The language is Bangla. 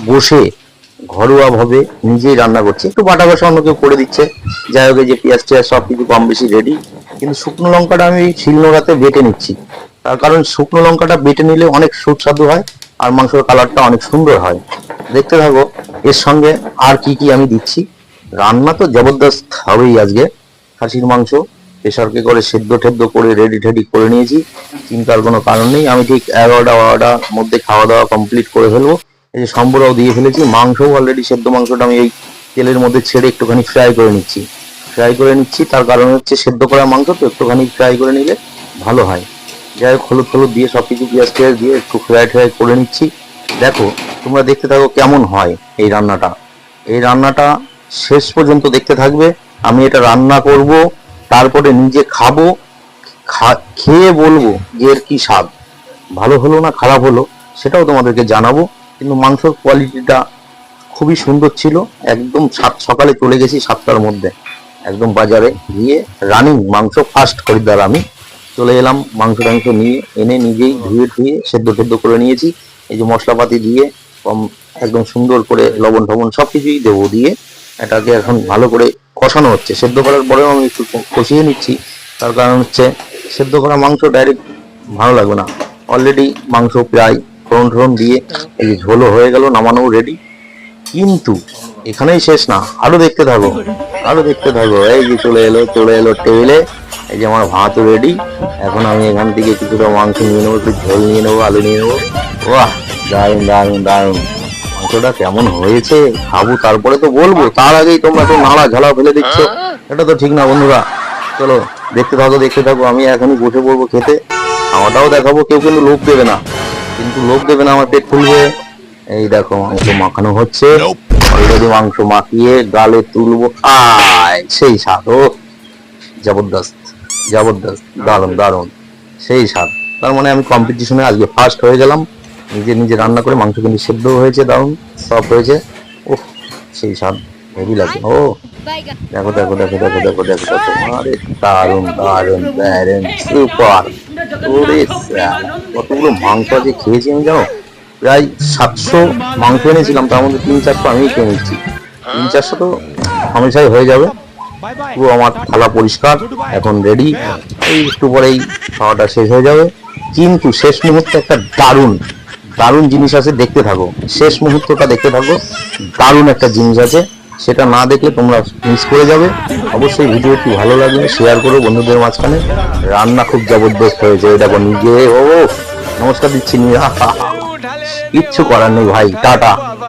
বসে ঘরোয়া ভাবে নিজেই রান্না করছি, একটু বাটা কষা অন্য কেউ করে দিচ্ছে, যাই হোক এই যে পেঁয়াজ টিয়াজ সব কিছু কম বেশি রেডি। কিন্তু শুকনো লঙ্কাটা আমি শিলনোড়াতে বেটে নিচ্ছি, তার কারণ শুকনো লঙ্কাটা বেটে নিলে অনেক সুস্বাদু হয় আর মাংসের কালারটা অনেক সুন্দর হয়। দেখতে থাকো এর সঙ্গে আর কি কি আমি দিচ্ছি। রান্না তো জবরদস্ত হবেই আজকে। খাসির মাংস প্রেসারকে করে সেদ্ধ টেদ্ধ করে রেডি টেডি করে নিয়েছি, চিন্তার কোনো কারণ নেই। আমি ঠিক 11টা 12টার মধ্যে খাওয়া দাওয়া কমপ্লিট করে ফেলবো। এই যে সম্বরাও দিয়ে ফেলেছি, মাংসও অলরেডি সেদ্ধ মাংসটা আমি এই তেলের মধ্যে ছেড়ে একটুখানি ফ্রাই করে নিচ্ছি। তার কারণ হচ্ছে সেদ্ধ করা মাংস তো একটুখানি ফ্রাই করে নিলে ভালো হয়। যাই হোক হলুদ টলুদ দিয়ে সবকিছু পেঁয়াজ টিয়াজ দিয়ে একটু ফ্রাই ট্রাই করে নিচ্ছি। দেখো তোমরা দেখতে থাকো কেমন হয় এই রান্নাটা। এই রান্নাটা শেষ পর্যন্ত দেখতে থাকবে। আমি এটা রান্না করব, তারপরে নিজে খাবো, খেয়ে বলবো যে এর কি স্বাদ, ভালো হলো না খারাপ হলো সেটাও তোমাদেরকে জানাবো। কিন্তু মাংসের কোয়ালিটিটা খুবই সুন্দর ছিল। একদম সকালে চলে গেছি 7টার মধ্যে, একদম বাজারে গিয়ে রানিং মাংস ফার্স্ট খরিদ্দার আমি। চলে এলাম মাংস টাংস নিয়ে এনে নিজেই ধুয়ে ধুয়ে সেদ্ধ টেদ্ধ করে নিয়েছি। এই যে মশলাপাতি দিয়ে একদম সুন্দর করে লবণ টবণ সব কিছুই দেবো, দিয়ে এটাকে এখন ভালো করে কষানো হচ্ছে। সেদ্ধ করার পরেও আমি একটু কষিয়ে নিচ্ছি, তার কারণ হচ্ছে সেদ্ধ করা মাংস ডাইরেক্ট ভালো লাগবে না। অলরেডি মাংস প্রায় ফোড়ন টোড়ন দিয়ে এই যে ঝোলও হয়ে গেল, নামানো রেডি। কিন্তু এখানেই শেষ না, আরো দেখতে থাকো, আরো দেখতে থাকো। এই যে চলে এলো টেবিলে। এই যে আমার ভাতও রেডি। এখন আমি এখান থেকে কিছুটা মাংস নিয়ে নেবো, একটু ঝোল নিয়ে নেবো, আলু নিয়ে নেবো। বাহ, দারুন দারুন দারুন। মাংসটা কেমন হয়েছে খাবো তারপরে তো বলবো, তার আগেই তোমরা তো নাড়া ঝালা ফেলে দিচ্ছ, এটা তো ঠিক না বন্ধুরা। চলো দেখতে থাকো দেখতে থাকো, আমি এখনই বসে পড়বো খেতে। আমারটাও দেখাবো, কেউ কিন্তু লোভ দেবে না, কিন্তু লোভ দেবে না, আমার পেট ফুলবে। এই দেখো মাংস মাখানো হচ্ছে, অলরেডি মাংস মাখিয়ে গালে তুলবো, আয় সেই স্বাদ। ও জবরদস্ত জবরদস্ত, দারুণ দারুণ, সেই স্বাদ। তার মানে আমি কম্পিটিশনে আজকে ফার্স্ট হয়ে গেলাম। নিজে নিজে রান্না করে মাংস কিন্তু সেদ্ধ হয়েছে, দারুণ সফট হয়েছে। ও সেই স্বাদ, হেভি লাগে। ও দেখো দেখো দেখো দেখো দেখো দেখো দেখো, আরে দারুণ দারুণ দারুণ সুপার। ওরে কতগুলো মাংস আজকে খেয়েছি আমি জানো, প্রায় 700 মাংস এনেছিলাম, তার মধ্যে 3-400 আমি খেয়ে নিচ্ছি। 300-400 তো হামেশাই হয়ে যাবে। পুরো আমার থালা পরিষ্কার, এখন রেডি। এই একটু পরেই খাওয়াটা শেষ হয়ে যাবে। কিন্তু শেষ মুহূর্তে একটা দারুণ দারুণ জিনিস আছে, দেখতে থাকো, শেষ মুহূর্তটা দেখতে থাকো। দারুণ একটা জিনিস আছে, সেটা না দেখলে তোমরা মিস করে যাবে। অবশ্যই ভিডিওটি ভালো লাগলে শেয়ার করো বন্ধুদের মাঝখানে। রান্না খুব জবরদস্ত হয়েছে, এটা নিজে ও নমস্কার দিচ্ছি, কিচ্ছু করার নেই ভাই, টাটা।